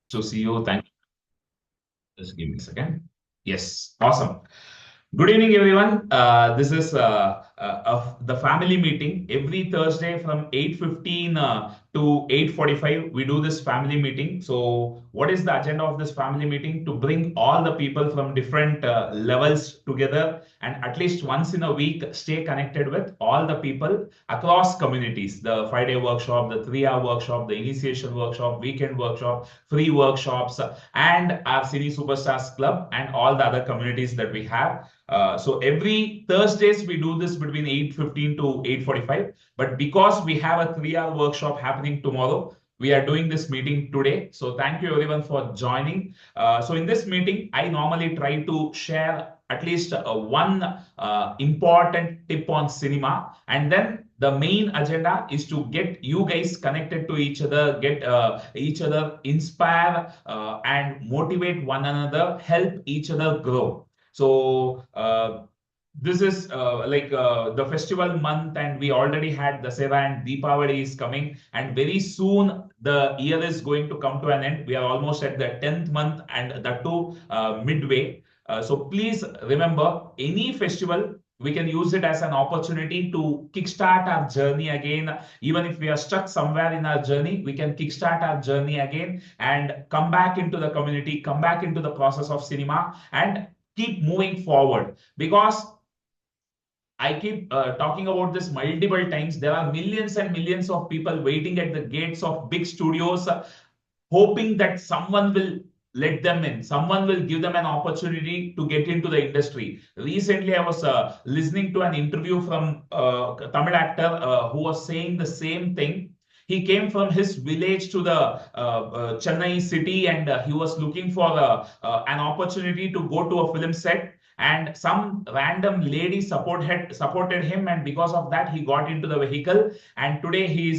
So see you. Thank you. Just give me a second. Yes, awesome. Good evening, everyone. This is the family meeting every Thursday from 8:15 to 8:45. We do this family meeting. So, what is the agenda of this family meeting? To bring all the people from different levels together and at least once in a week stay connected with all the people across communities. The 5-day workshop, the 3-hour workshop, the initiation workshop, weekend workshop, free workshops, and our Cine Superstars Club and all the other communities that we have. So every Thursdays we do this between 8:15 to 8:45. But because we have a 3-hour workshop happening tomorrow, we are doing this meeting today. So thank you everyone for joining. So in this meeting, I normally try to share at least one important tip on cinema, and then the main agenda is to get you guys connected to each other, get each other inspire and motivate one another, help each other grow. So this is the festival month, and we already had Dasera and Deepavali is coming, and very soon the year is going to come to an end. We are almost at the 10th month, and that too midway. So please remember, any festival we can use it as an opportunity to kickstart our journey again. Even if we are stuck somewhere in our journey, we can kickstart our journey again and come back into the community, come back into the process of cinema, and keep moving forward. Because I keep talking about this multiple times. There are millions and millions of people waiting at the gates of big studios, hoping that someone will let them in, someone will give them an opportunity to get into the industry. Recently, I was listening to an interview from a Tamil actor who was saying the same thing. He came from his village to the Chennai city, and he was looking for an opportunity to go to a film set. And some random lady supported him, and because of that, he got into the vehicle. And today he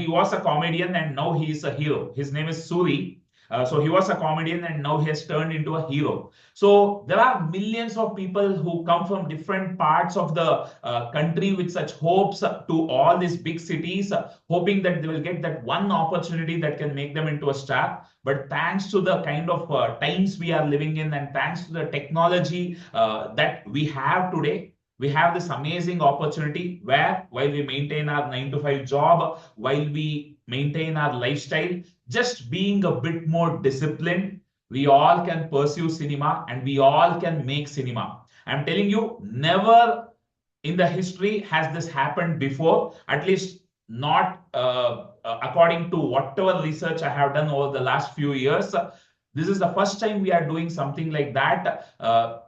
was a comedian, and now he is a hero. His name is Suri. So he was a comedian, and now he has turned into a hero. So there are millions of people who come from different parts of the country with such hopes to all these big cities, hoping that they will get that one opportunity that can make them into a star. But thanks to the kind of times we are living in, and thanks to the technology that we have today, we have this amazing opportunity where, while we maintain our 9 to 5 job, while we maintain our lifestyle, just being a bit more disciplined, we all can pursue cinema and we all can make cinema. I'm telling you, never in the history has this happened before, at least not according to whatever research I have done over the last few years. This is the first time we are doing something like that.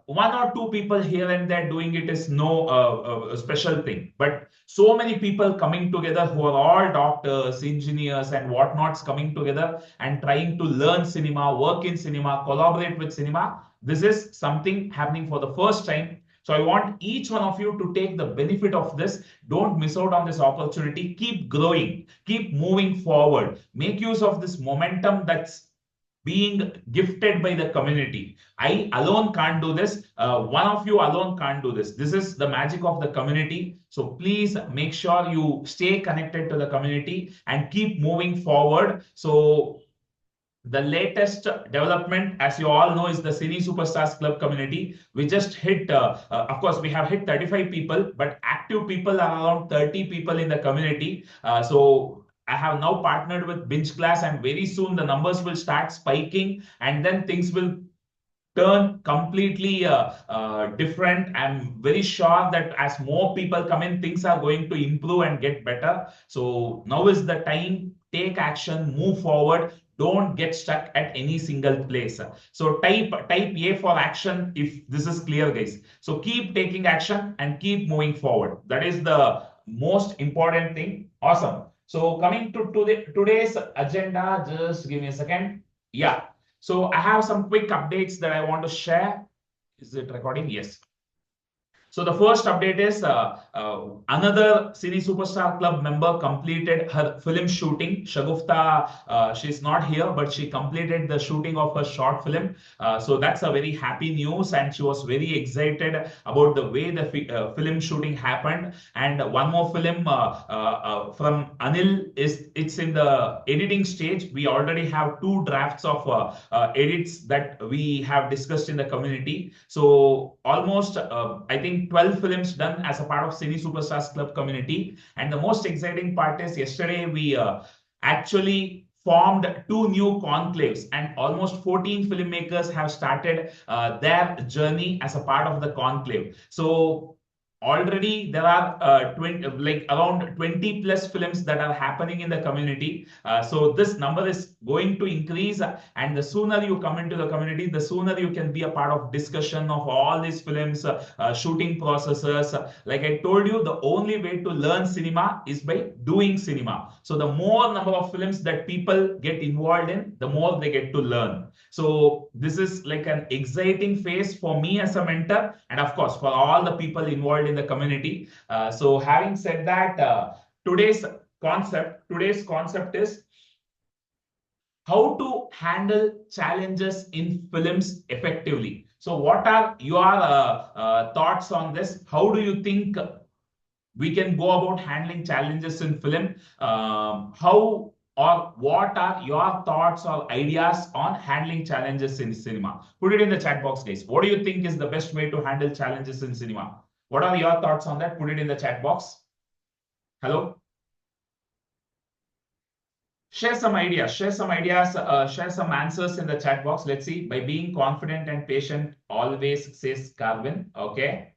One or two people here and there doing it is no special thing. But so many people coming together who are all doctors, engineers, and whatnots coming together and trying to learn cinema, work in cinema, collaborate with cinema. This is something happening for the first time. So I want each one of you to take the benefit of this. Don't miss out on this opportunity. Keep growing, keep moving forward. Make use of this momentum that's being gifted by the community. I alone can't do this. One of you alone can't do this. This is the magic of the community. So please make sure you stay connected to the community and keep moving forward. So the latest development, as you all know, is the Cine Superstars Club community. We just hit, of course, we have hit 35 people, but active people are around 30 people in the community. So I have now partnered with Binge Class, and very soon the numbers will start spiking, and then things will turn completely different. I'm very sure that as more people come in, things are going to improve and get better. So now is the time. Take action, move forward. Don't get stuck at any single place. So type A for action if this is clear, guys. So keep taking action and keep moving forward. That is the most important thing. Awesome. So coming to today's agenda, just give me a second. Yeah. So I have some quick updates that I want to share. Is it recording? Yes. So the first update is another Cine Superstar Club member completed her film shooting. Shagufta, she's not here, but she completed the shooting of her short film. So that's a very happy news, and she was very excited about the way the film shooting happened. And one more film from Anil it's in the editing stage. We already have 2 drafts of edits that we have discussed in the community. So almost I think 12 films done as a part of Cine Superstars Club community. And the most exciting part is yesterday we actually formed 2 new conclaves, and almost 14 filmmakers have started their journey as a part of the conclave. So already there are 20, like around 20 plus films that are happening in the community. So this number is going to increase, and the sooner you come into the community, the sooner you can be a part of discussion of all these films, shooting processes. Like I told you, the only way to learn cinema is by doing cinema. So the more number of films that people get involved in, the more they get to learn. So this is like an exciting phase for me as a mentor, and of course for all the people involved in the community. So having said that, today's concept is how to handle challenges in films effectively. So what are your thoughts on this? How do you think we can go about handling challenges in film? How or what are your thoughts or ideas on handling challenges in cinema? Put it in the chat box, guys. What do you think is the best way to handle challenges in cinema? What are your thoughts on that? Put it in the chat box. Hello? Share some ideas, share some answers in the chat box. Let's see. By being confident and patient, always, says Carvin. Okay.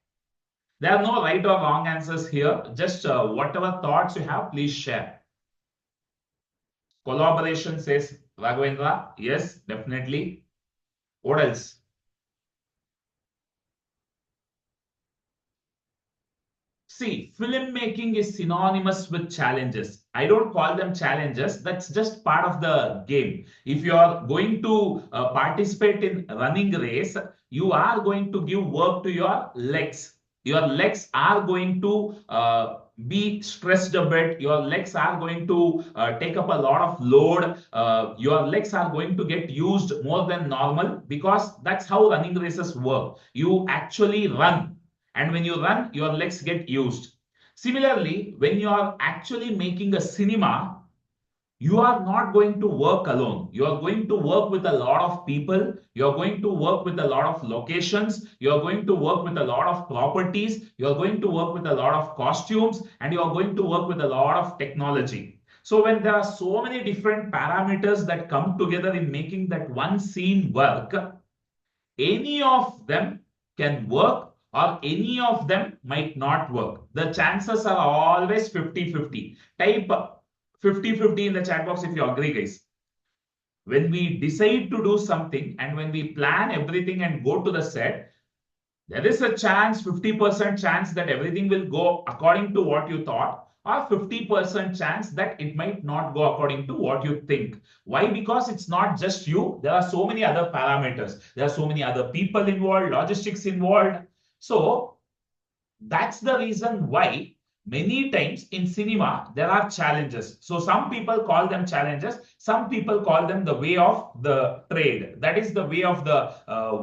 There are no right or wrong answers here. Just whatever thoughts you have, please share. Collaboration, says Raghavendra. Yes, definitely. What else? See, filmmaking is synonymous with challenges. I don't call them challenges. That's just part of the game. If you are going to participate in running race, you are going to give work to your legs. Your legs are going to be stressed a bit. Your legs are going to take up a lot of load. Your legs are going to get used more than normal, because that's how running races work. You actually run, and when you run, your legs get used. Similarly, when you are actually making a cinema, you are not going to work alone. You are going to work with a lot of people. You are going to work with a lot of locations. You are going to work with a lot of properties. You are going to work with a lot of costumes, and you are going to work with a lot of technology. So when there are so many different parameters that come together in making that one scene work, any of them can work or any of them might not work. The chances are always 50-50. Type 50-50 in the chat box if you agree, guys. When we decide to do something and when we plan everything and go to the set, there is a chance, 50% chance that everything will go according to what you thought, or 50% chance that it might not go according to what you think. Why? Because it's not just you. There are so many other parameters. There are so many other people involved, logistics involved. So that's the reason why many times in cinema there are challenges. So some people call them challenges, some people call them the way of the trade. That is the way of the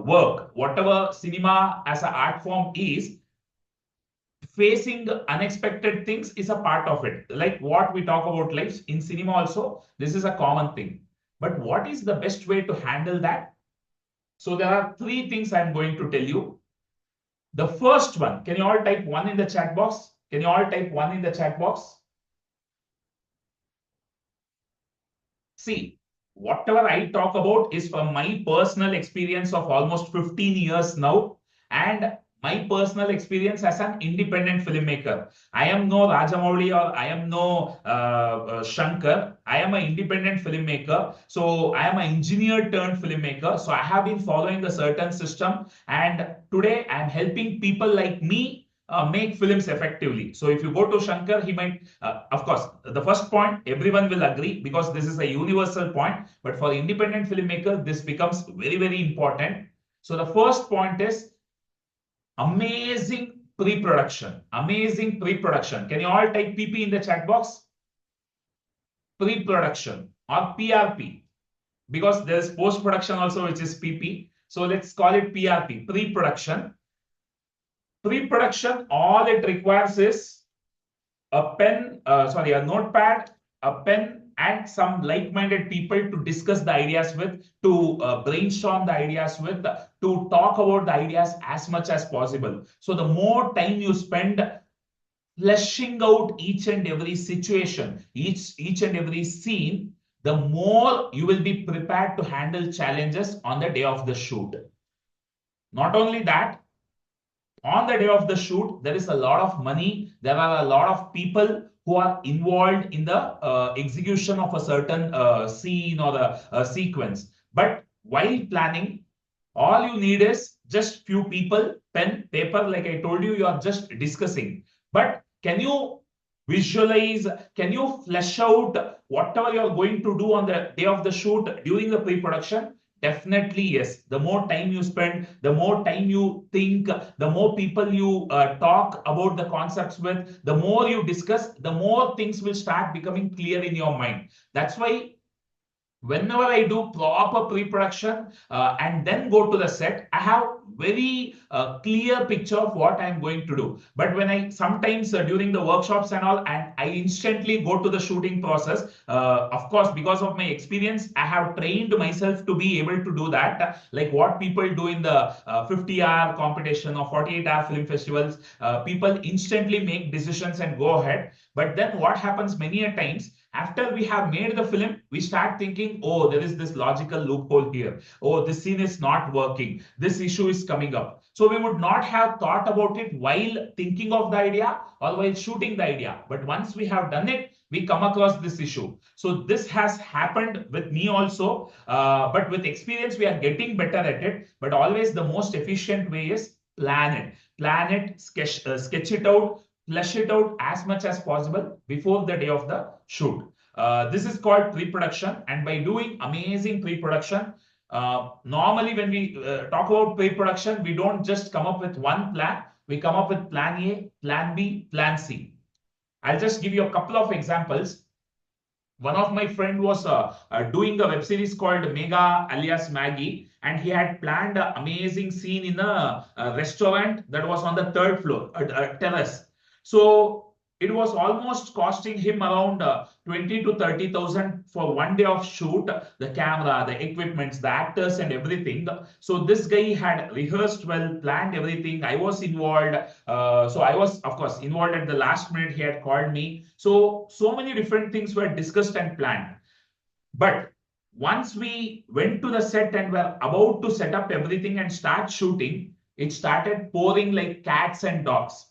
work. Whatever cinema as an art form is, facing unexpected things is a part of it. Like what we talk about life in cinema also, this is a common thing. But what is the best way to handle that? So there are 3 things I'm going to tell you. The first one, can you all type 1 in the chat box? Can you all type 1 in the chat box? See, whatever I talk about is from my personal experience of almost 15 years now, and my personal experience as an independent filmmaker. I am no Rajamouli or I am no Shankar. I am an independent filmmaker. So I am an engineer turned filmmaker. So I have been following the certain system, and today I am helping people like me make films effectively. So if you go to Shankar, he might, of course, the first point, everyone will agree because this is a universal point. But for independent filmmakers, this becomes very, very important. So the first point is amazing pre-production. Amazing pre-production. Can you all type PP in the chat box? Pre-production or PRP, because there's post-production also, which is PP. So let's call it PRP, pre-production. Pre-production, all it requires is a pen, a notepad, a pen, and some like-minded people to discuss the ideas with, to brainstorm the ideas with, to talk about the ideas as much as possible. So the more time you spend fleshing out each and every situation, each and every scene, the more you will be prepared to handle challenges on the day of the shoot. Not only that, on the day of the shoot, there is a lot of money. There are a lot of people who are involved in the execution of a certain scene or a sequence. But while planning, all you need is just few people, pen, paper. Like I told you, you are just discussing. But can you visualize, can you flesh out whatever you're going to do on the day of the shoot during the pre-production? Definitely, yes. The more time you spend, the more time you think, the more people you talk about the concepts with, the more you discuss, the more things will start becoming clear in your mind. That's why whenever I do proper pre-production and then go to the set, I have very clear picture of what I'm going to do. But when I sometimes during the workshops and all, and I instantly go to the shooting process, of course, because of my experience, I have trained myself to be able to do that. Like what people do in the 50-hour competition or 48-hour film festivals, people instantly make decisions and go ahead. But then what happens many a times, after we have made the film, we start thinking, oh, there is this logical loophole here. Oh, this scene is not working. This issue is coming up. So we would not have thought about it while thinking of the idea or while shooting the idea. But once we have done it, we come across this issue. So this has happened with me also. But with experience, we are getting better at it. But always the most efficient way is plan it, sketch it out, flesh it out as much as possible before the day of the shoot. This is called pre-production, and by doing amazing pre-production, normally when we talk about pre-production, we don't just come up with one plan. We come up with plan A, plan B, plan C. I'll just give you a couple of examples. One of my friend was doing a web series called Mega alias Maggie, and he had planned an amazing scene in a restaurant that was on the third floor, a terrace. So it was almost costing him around 20 to 30,000 for one day of shoot, the camera, the equipments, the actors and everything. So this guy had rehearsed well, planned everything. I was involved. So I was, of course, involved at the last minute. He had called me. So many different things were discussed and planned. But once we went to the set and were about to set up everything and start shooting, it started pouring like cats and dogs.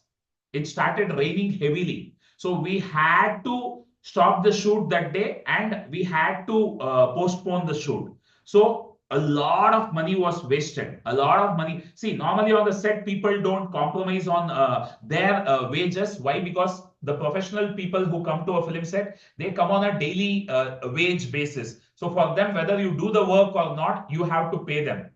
It started raining heavily. So we had to stop the shoot that day and we had to postpone the shoot. So a lot of money was wasted. A lot of money. See, normally on the set, people don't compromise on their wages. Why? Because the professional people who come to a film set, they come on a daily wage basis. So for them, whether you do the work or not, you have to pay them.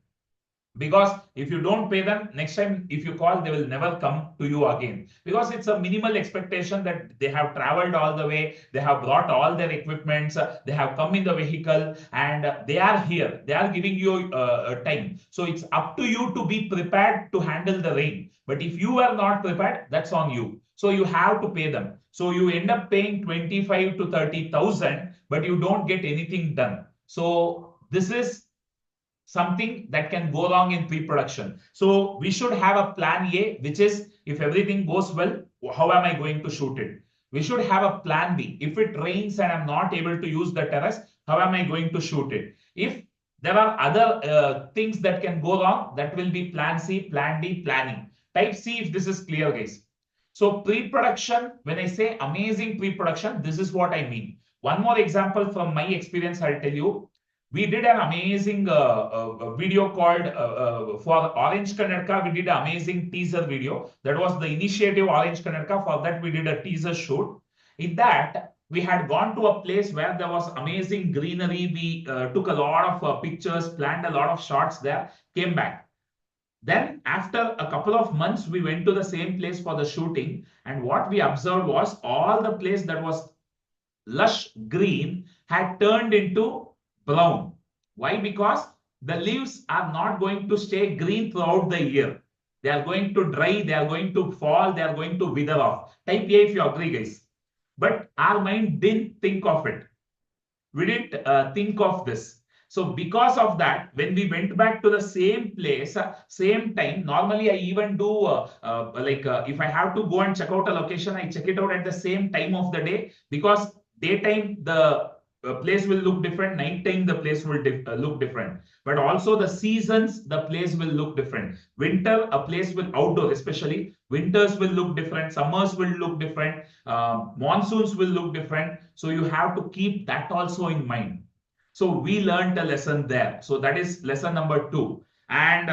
Because if you don't pay them, next time if you call, they will never come to you again. Because it's a minimal expectation that they have traveled all the way, they have brought all their equipments, they have come in the vehicle, and they are here. They are giving you time. So it's up to you to be prepared to handle the rain. But if you are not prepared, that's on you. So you have to pay them. So you end up paying 25 to 30,000, but you don't get anything done. So this is something that can go wrong in pre-production. So we should have a plan A, which is if everything goes well, how am I going to shoot it? We should have a plan B. If it rains and I'm not able to use the terrace, how am I going to shoot it? If there are other things that can go wrong, that will be plan C, plan D, planning. Type C if this is clear, guys. So pre-production, when I say amazing pre-production, this is what I mean. One more example from my experience, I'll tell you. We did an amazing video called for Orange Kannadka. We did an amazing teaser video. That was the initiative Orange Kannadka. For that, we did a teaser shoot. In that, we had gone to a place where there was amazing greenery. We took a lot of pictures, planned a lot of shots there, came back. Then after a couple of months, we went to the same place for the shooting. And what we observed was all the place that was lush green had turned into brown. Why? Because the leaves are not going to stay green throughout the year. They are going to dry, they are going to fall, they are going to wither off. Type A if you agree, guys. But our mind didn't think of it. We didn't think of this. So because of that, when we went back to the same place, same time, normally I even do if I have to go and check out a location, I check it out at the same time of the day, because daytime the place will look different, nighttime the place will look different. But also the seasons, the place will look different. Winter, a place will outdoor, especially winters will look different, summers will look different, monsoons will look different. So you have to keep that also in mind. So we learned a lesson there. So that is lesson number 2. And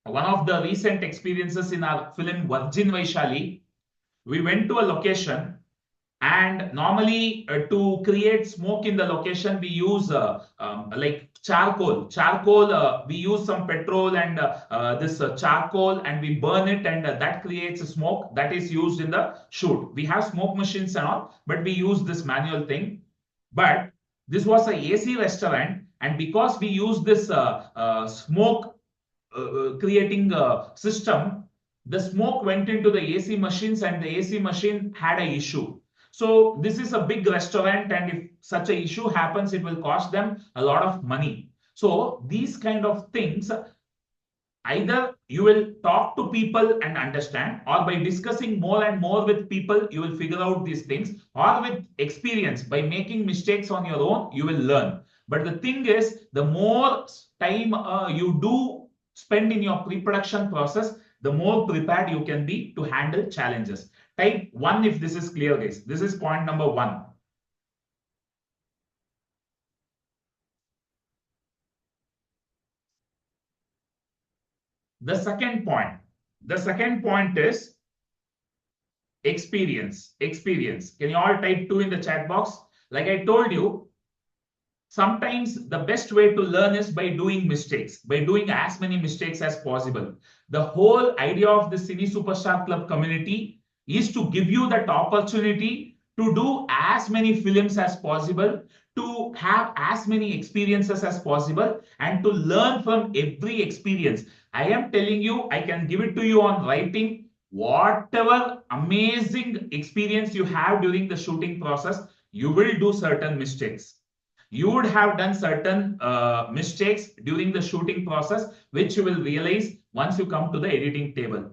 one of the recent experiences in our film Virgin Vaishali, we went to a location, and normally to create smoke in the location, we use like charcoal. We use some petrol and this charcoal, and we burn it, and that creates a smoke that is used in the shoot. We have smoke machines and all, but we use this manual thing. But this was a AC restaurant, and because we use this smoke creating system, the smoke went into the AC machines, and the AC machine had an issue. So this is a big restaurant, and if such an issue happens, it will cost them a lot of money. So these kind of things, either you will talk to people and understand, or by discussing more and more with people, you will figure out these things, or with experience, by making mistakes on your own, you will learn. But the thing is, the more time you do spend in your pre-production process, the more prepared you can be to handle challenges. Type 1 if this is clear, guys. This is point number 1. The second point is experience. Can you all type 2 in the chat box? Like I told you, sometimes the best way to learn is by doing mistakes, by doing as many mistakes as possible. The whole idea of the Cine Superstar Club community is to give you that opportunity to do as many films as possible, to have as many experiences as possible, and to learn from every experience. I am telling you, I can give it to you on writing. Whatever amazing experience you have during the shooting process, you will do certain mistakes. You would have done certain mistakes during the shooting process, which you will realize once you come to the editing table.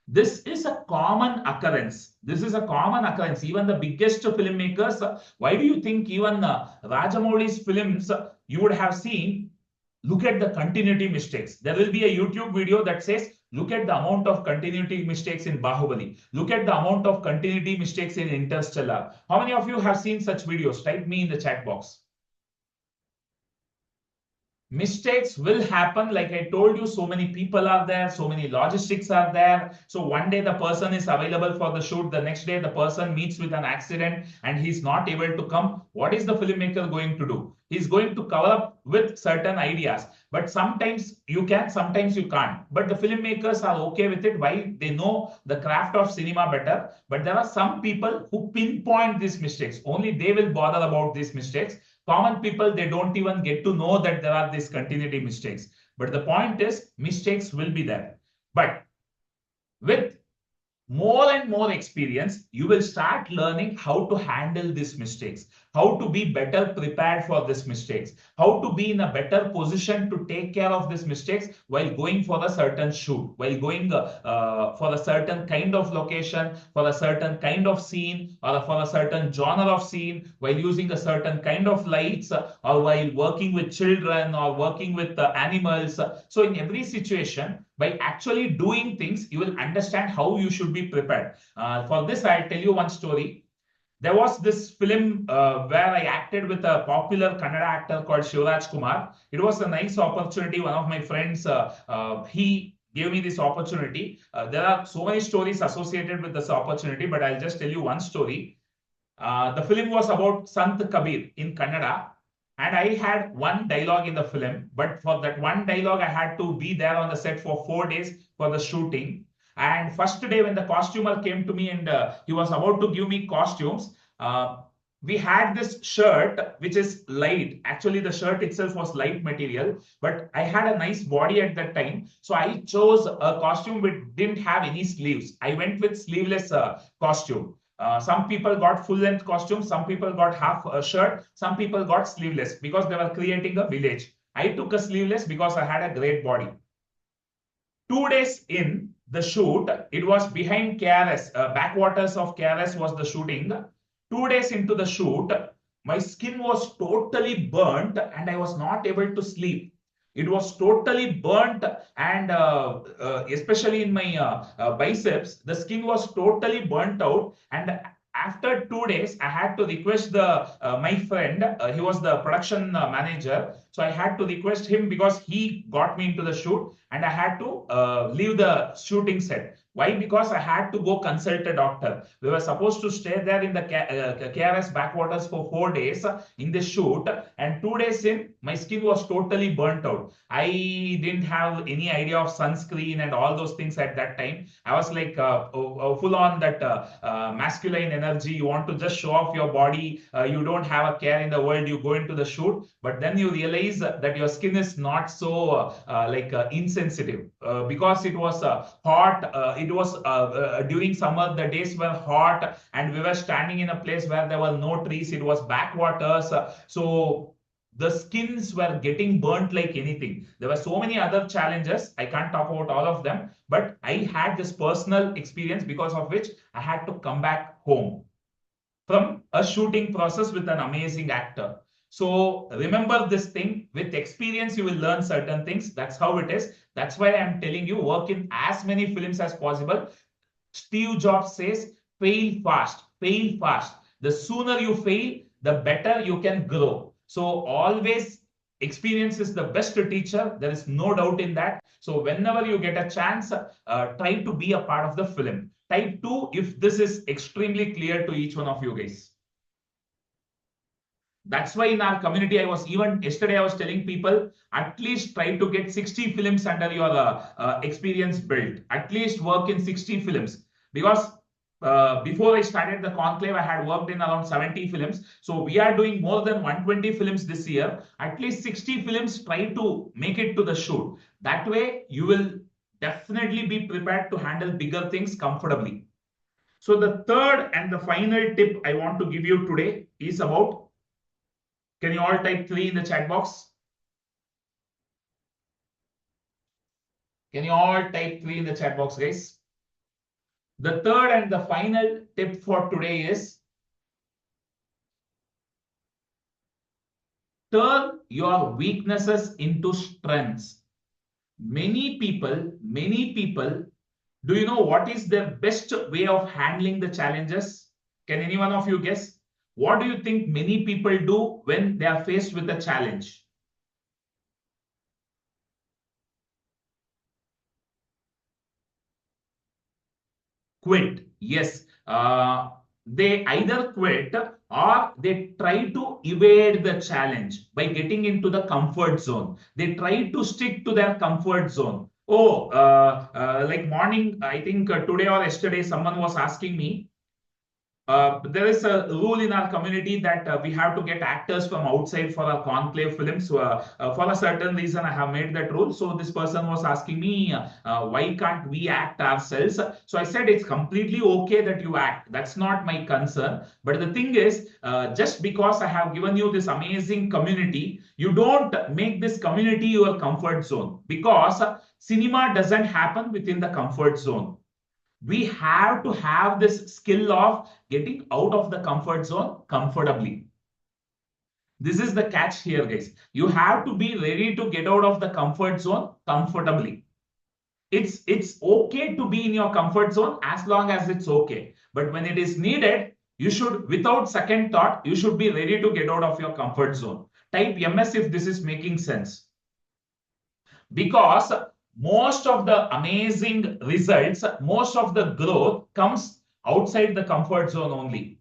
This is a common occurrence. Even the biggest filmmakers, why do you think even Rajamouli's films, you would have seen, look at the continuity mistakes. There will be a YouTube video that says, look at the amount of continuity mistakes in Bahubali. Look at the amount of continuity mistakes in Interstellar. How many of you have seen such videos? Type me in the chat box. Mistakes will happen. Like I told you, so many people are there, so many logistics are there. So one day the person is available for the shoot, the next day the person meets with an accident and he's not able to come. What is the filmmaker going to do? He's going to cover up with certain ideas, but sometimes you can, sometimes you can't. But the filmmakers are okay with it. Why? They know the craft of cinema better. But there are some people who pinpoint these mistakes. Only they will bother about these mistakes. Common people, they don't even get to know that there are these continuity mistakes. But the point is, mistakes will be there. But with more and more experience, you will start learning how to handle these mistakes, how to be better prepared for these mistakes, how to be in a better position to take care of these mistakes while going for a certain shoot, while going for a certain kind of location, for a certain kind of scene, or for a certain genre of scene, while using a certain kind of lights, or while working with children or working with animals. So in every situation, by actually doing things, you will understand how you should be prepared. For this, I'll tell you one story. There was this film where I acted with a popular Kannada actor called Shivraj Kumar. It was a nice opportunity. One of my friends, he gave me this opportunity. There are so many stories associated with this opportunity, but I'll just tell you one story. The film was about Sant Kabir in Kannada. And I had one dialogue in the film, but for that one dialogue, I had to be there on the set for 4 days for the shooting. And first day when the costumer came to me and he was about to give me costumes, we had this shirt which is light. Actually, the shirt itself was light material, but I had a nice body at that time, so I chose a costume which didn't have any sleeves. I went with sleeveless costume. Some people got full length costumes, some people got half a shirt, some people got sleeveless because they were creating a village. I took a sleeveless because I had a great body. 2 days in the shoot, it was behind KRS, backwaters of KRS was the shooting. 2 days into the shoot, my skin was totally burnt and I was not able to sleep. It was totally burnt, and especially in my biceps, the skin was totally burnt out. And after 2 days, I had to request the my friend. He was the production manager, so I had to request him because he got me into the shoot, and I had to leave the shooting set. Why? Because I had to go consult a doctor. We were supposed to stay there in the KRS backwaters for 4 days in the shoot, and 2 days in, my skin was totally burnt out. I didn't have any idea of sunscreen and all those things at that time. I was like full on that masculine energy. You want to just show off your body. You don't have a care in the world. You go into the shoot, but then you realize that your skin is not so insensitive because it was hot. It was during summer. The days were hot, and we were standing in a place where there were no trees. It was backwaters, so the skins were getting burnt like anything. There were so many other challenges. I can't talk about all of them, but I had this personal experience because of which I had to come back home from a shooting process with an amazing actor. So remember this thing, with experience, you will learn certain things. That's how it is. That's why I'm telling you, work in as many films as possible. Steve Jobs says, fail fast, fail fast. The sooner you fail, the better you can grow. So always experience is the best teacher. There is no doubt in that. So whenever you get a chance, try to be a part of the film. Type 2 if this is extremely clear to each one of you guys. That's why in our community, I was even yesterday, I was telling people, at least try to get 60 films under your experience belt. At least work in 60 films. Because before I started the conclave, I had worked in around 70 films. So we are doing more than 120 films this year. At least 60 films, try to make it to the shoot. That way, you will definitely be prepared to handle bigger things comfortably. So the third and the final tip I want to give you today is about, can you all type 3 in the chat box? Can you all type 3 in the chat box, guys? The third and the final tip for today is turn your weaknesses into strengths. Many people, do you know what is their best way of handling the challenges? Can any one of you guess? What do you think many people do when they are faced with a challenge? Quit. Yes. They either quit or they try to evade the challenge by getting into the comfort zone. They try to stick to their comfort zone. Oh, like morning, I think today or yesterday, someone was asking me, there is a rule in our community that we have to get actors from outside for our conclave films. So, for a certain reason, I have made that rule. So this person was asking me, why can't we act ourselves? So I said, it's completely okay that you act. That's not my concern. But the thing is, just because I have given you this amazing community, you don't make this community your comfort zone, because cinema doesn't happen within the comfort zone. We have to have this skill of getting out of the comfort zone comfortably. This is the catch here, guys. You have to be ready to get out of the comfort zone comfortably. It's okay to be in your comfort zone as long as it's okay. But when it is needed, you should, without second thought, you should be ready to get out of your comfort zone. Type MS if this is making sense. Because most of the amazing results, most of the growth comes outside the comfort zone only.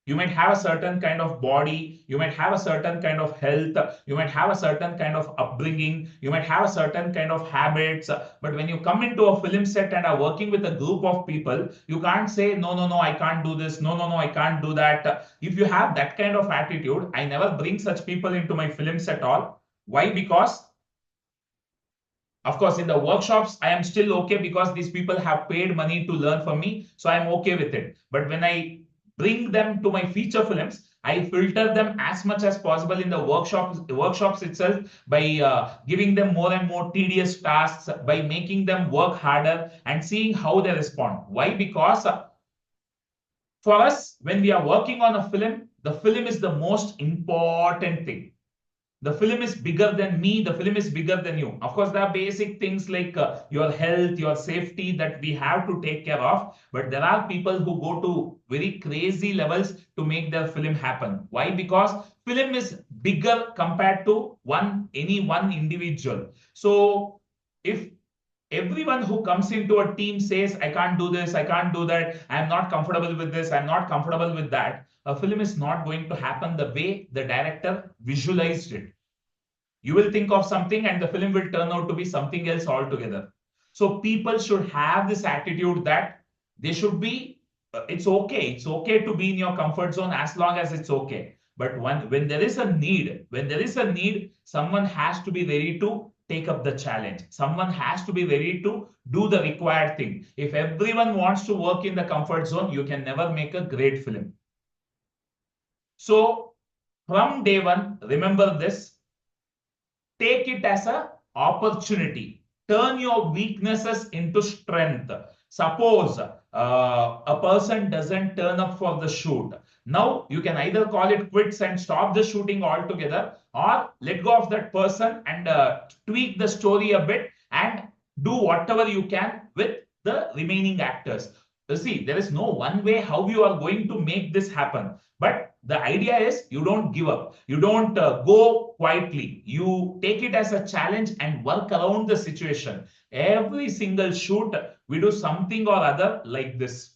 You might have a certain kind of body, you might have a certain kind of health, you might have a certain kind of upbringing, you might have a certain kind of habits. But when you come into a film set and are working with a group of people, you can't say, no, no, no, I can't do this. No, no, no, I can't do that. If you have that kind of attitude, I never bring such people into my film set at all. Why? Because of course, in the workshops, I am still okay because these people have paid money to learn from me. So I'm okay with it. But when I bring them to my feature films, I filter them as much as possible in the workshops itself by giving them more and more tedious tasks, by making them work harder and seeing how they respond. Why? Because for us, when we are working on a film, the film is the most important thing. The film is bigger than me, the film is bigger than you. Of course, there are basic things like your health, your safety that we have to take care of, but there are people who go to very crazy levels to make their film happen. Why? Because film is bigger compared to any one individual. So if everyone who comes into a team says, I can't do this, I can't do that, I'm not comfortable with this, I'm not comfortable with that, a film is not going to happen the way the director visualized it. You will think of something and the film will turn out to be something else altogether. So people should have this attitude that they should be, it's okay to be in your comfort zone as long as it's okay. But when there is a need, someone has to be ready to take up the challenge. Someone has to be ready to do the required thing. If everyone wants to work in the comfort zone, you can never make a great film. So from day one, remember this. Take it as an opportunity. Turn your weaknesses into strength. Suppose a person doesn't turn up for the shoot. Now you can either call it quits and stop the shooting altogether, or let go of that person and tweak the story a bit and do whatever you can with the remaining actors. You see, there is no one way how you are going to make this happen. But the idea is you don't give up. You don't go quietly. You take it as a challenge and work around the situation. Every single shoot, we do something or other like this.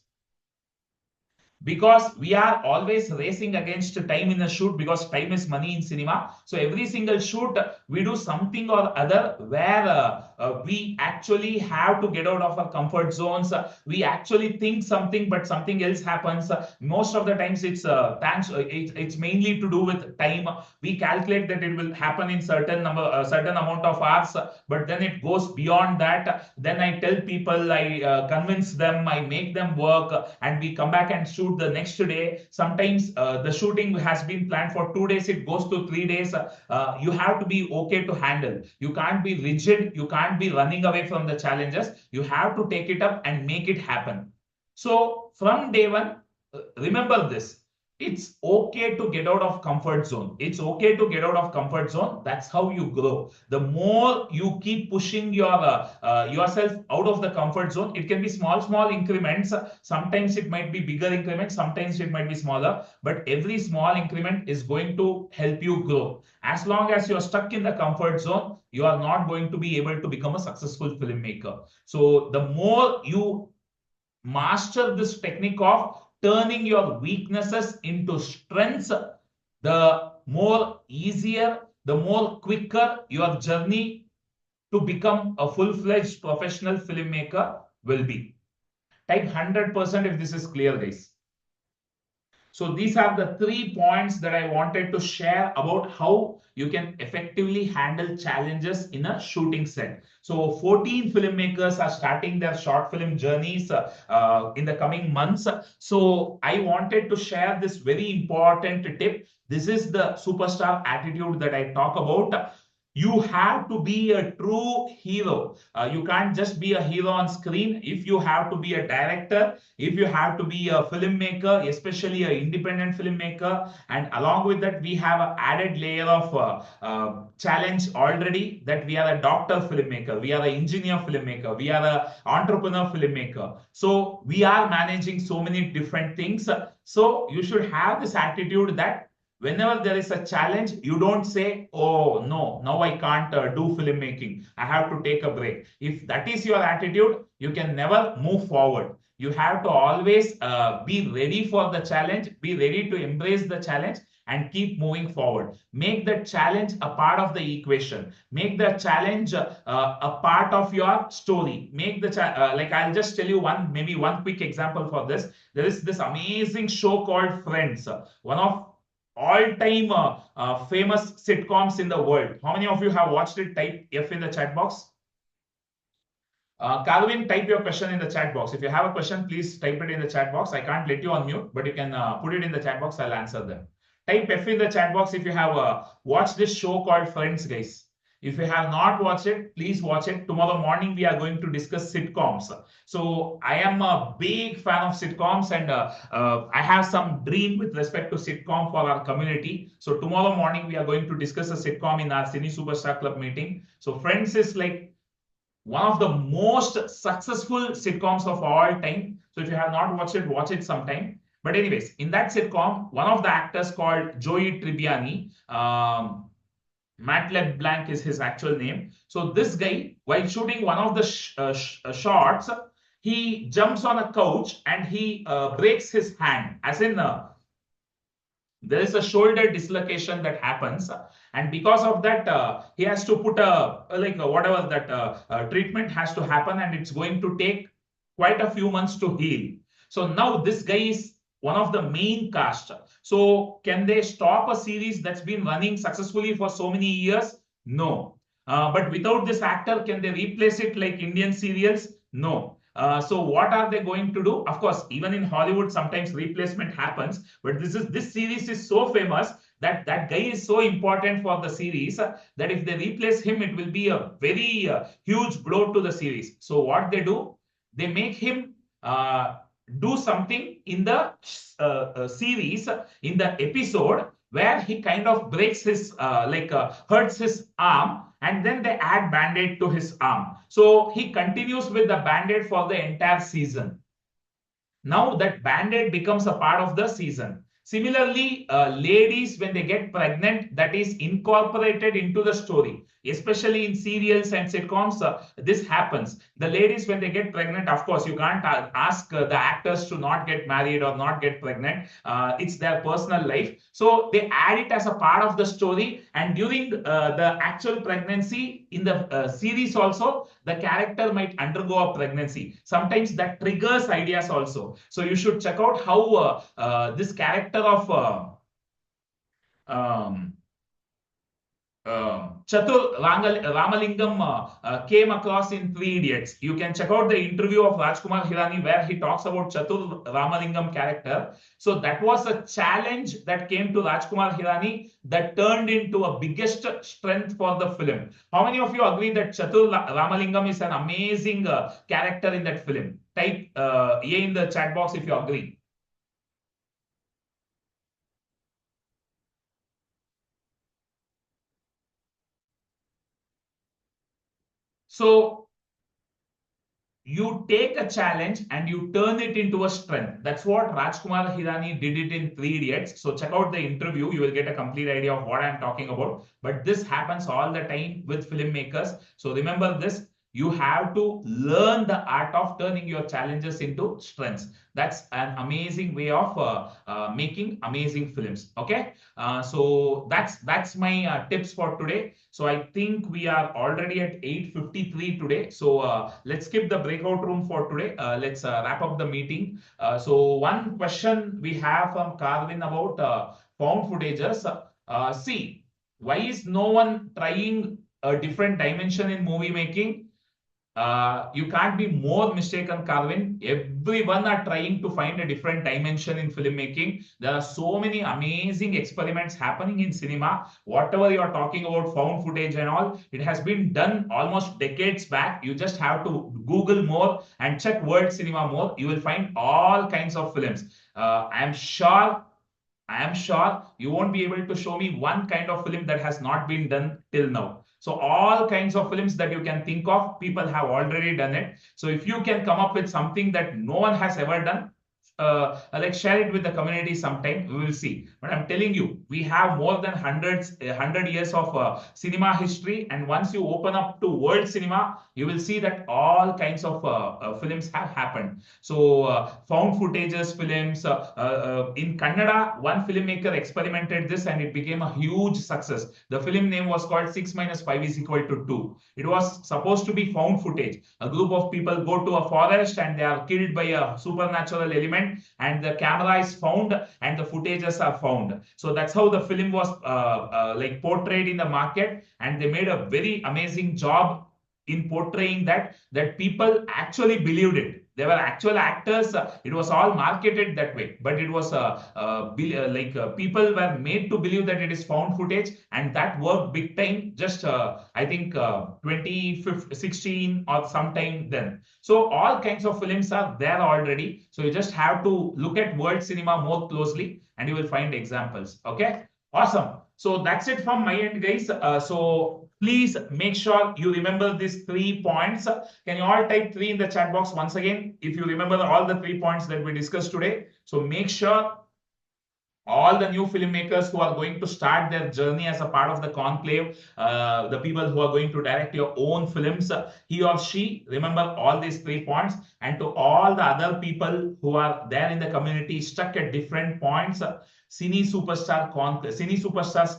Because we are always racing against time in a shoot, because time is money in cinema. So every single shoot, we do something or other where we actually have to get out of our comfort zones. We actually think something, but something else happens. Most of the times it's mainly to do with time. We calculate that it will happen in certain amount of hours, but then it goes beyond that. Then I tell people, I convince them, I make them work, and we come back and shoot the next day. Sometimes the shooting has been planned for 2 days, it goes to 3 days. You have to be okay to handle. You can't be rigid, you can't be running away from the challenges. You have to take it up and make it happen. So from day one, remember this. It's okay to get out of comfort zone. It's okay to get out of comfort zone. That's how you grow. The more you keep pushing yourself out of the comfort zone, it can be small increments. Sometimes it might be bigger increments, sometimes it might be smaller, but every small increment is going to help you grow. As long as you're stuck in the comfort zone, you are not going to be able to become a successful filmmaker. So the more you master this technique of turning your weaknesses into strengths, the more easier, the more quicker your journey to become a full-fledged professional filmmaker will be. Type 100% if this is clear, guys. So these are the 3 points that I wanted to share about how you can effectively handle challenges in a shooting set. So 14 filmmakers are starting their short film journeys in the coming months. So I wanted to share this very important tip. This is the superstar attitude that I talk about. You have to be a true hero. You can't just be a hero on screen. If you have to be a director, if you have to be a filmmaker, especially an independent filmmaker, and along with that, we have an added layer of challenge already, that we are a doctor filmmaker, we are an engineer filmmaker, we are an entrepreneur filmmaker. So we are managing so many different things. So you should have this attitude that whenever there is a challenge, you don't say, oh, no, now I can't do filmmaking. I have to take a break. If that is your attitude, you can never move forward. You have to always be ready for the challenge, be ready to embrace the challenge, and keep moving forward. Make the challenge a part of the equation. Make the challenge a part of your story. Make the like I'll just tell you maybe one quick example for this. There is this amazing show called Friends, one of all-time famous sitcoms in the world. How many of you have watched it? Type F in the chat box. Calvin, type your question in the chat box. If you have a question, please type it in the chat box. I can't let you unmute, but you can put it in the chat box. I'll answer them. Type F in the chat box if you have watched this show called Friends, guys. If you have not watched it, please watch it. Tomorrow morning, we are going to discuss sitcoms. So I am a big fan of sitcoms, and I have some dream with respect to sitcom for our community. So tomorrow morning, we are going to discuss a sitcom in our Cine Superstar Club meeting. So Friends is like one of the most successful sitcoms of all time. So if you have not watch it sometime. But anyways, in that sitcom, one of the actors called Joey Tribbiani, Matt LeBlanc is his actual name. So this guy, while shooting one of the shots, he jumps on a couch and he breaks his hand, as in there is a shoulder dislocation that happens, and because of that he has to put whatever that treatment has to happen, and it's going to take quite a few months to heal. So now this guy is one of the main cast. So can they stop a series that's been running successfully for so many years? No. But without this actor, can they replace it like Indian serials? No. So what are they going to do? Of course, even in Hollywood, sometimes replacement happens. But this series is so famous that that guy is so important for the series that if they replace him, it will be a very huge blow to the series. So what they do, they make him do something in the series, in the episode, where he kind of breaks his hurts his arm, and then they add band-aid to his arm. So he continues with the band-aid for the entire season. Now that band-aid becomes a part of the season. Similarly, ladies, when they get pregnant, that is incorporated into the story. Especially in serials and sitcoms, this happens. The ladies, when they get pregnant, of course, you can't ask the actors to not get married or not get pregnant. It's their personal life. So they add it as a part of the story. And during the actual pregnancy, in the series also, the character might undergo a pregnancy. Sometimes that triggers ideas also. So you should check out how this character of Chatur Ramalingam came across in Three Idiots. You can check out the interview of Rajkumar Hirani where he talks about Chatur Ramalingam character. So that was a challenge that came to Rajkumar Hirani that turned into a biggest strength for the film. How many of you agree that Chatur Ramalingam is an amazing character in that film? Type A in the chat box if you agree. So you take a challenge and you turn it into a strength. That's what Rajkumar Hirani did it in Three Idiots. So check out the interview. You will get a complete idea of what I'm talking about. But this happens all the time with filmmakers. So remember this. You have to learn the art of turning your challenges into strengths. That's an amazing way of making amazing films. Okay, so that's my tips for today. So I think we are already at 8:53 today. So let's skip the breakout room for today. Let's wrap up the meeting. So one question we have from Carvin about found footages. See, why is no one trying a different dimension in movie making? You can't be more mistaken, Carvin. Everyone are trying to find a different dimension in filmmaking. There are so many amazing experiments happening in cinema. Whatever you are talking about, found footage and all, it has been done almost decades back. You just have to Google more and check world cinema more. You will find all kinds of films. I am sure you won't be able to show me one kind of film that has not been done till now. So all kinds of films that you can think of, people have already done it. So if you can come up with something that no one has ever done, like share it with the community sometime, we will see. But I'm telling you, we have more than 100 years of cinema history, and once you open up to world cinema, you will see that all kinds of films have happened. So found footages films in Kannada, one filmmaker experimented this and it became a huge success. The film name was called 6 minus 5 is equal to 2. It was supposed to be found footage. A group of people go to a forest and they are killed by a supernatural element, and the camera is found and the footages are found. So that's how the film was like portrayed in the market, and they made a very amazing job in portraying that people actually believed it. They were actual actors. It was all marketed that way, but it was people were made to believe that it is found footage, and that worked big time. Just I think 2016 or sometime then. So all kinds of films are there already. So you just have to look at world cinema more closely, and you will find examples. Okay, awesome. So that's it from my end, guys. So please make sure you remember these 3 points. Can you all type 3 in the chat box once again if you remember all the 3 points that we discussed today? So make sure all the new filmmakers who are going to start their journey as a part of the conclave, the people who are going to direct your own films, he or she, remember all these 3 points. And to all the other people who are there in the community stuck at different points, Cine Superstars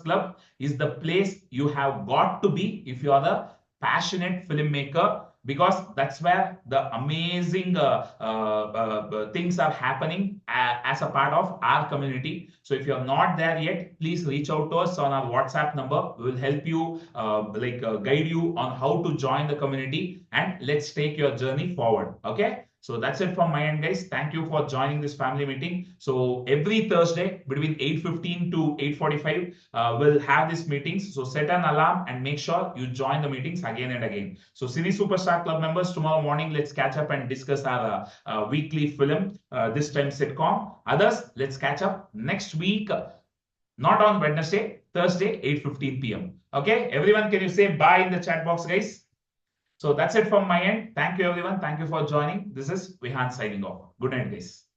Club is the place you have got to be if you are the passionate filmmaker, because that's where the amazing things are happening as a part of our community. So if you're not there yet, please reach out to us on our WhatsApp number. We will help you guide you on how to join the community, and let's take your journey forward. Okay. So that's it from my end, guys. Thank you for joining this family meeting. So every Thursday between 8:15 to 8:45, we'll have these meetings. So set an alarm and make sure you join the meetings again and again. So Cine Superstar Club members, tomorrow morning, let's catch up and discuss our weekly film, this time sitcom. Others, let's catch up next week, not on Wednesday, Thursday, 8:15 p.m. Okay, everyone, can you say bye in the chat box, guys? So that's it from my end. Thank you, everyone. Thank you for joining. This is Vihan signing off. Good night, guys.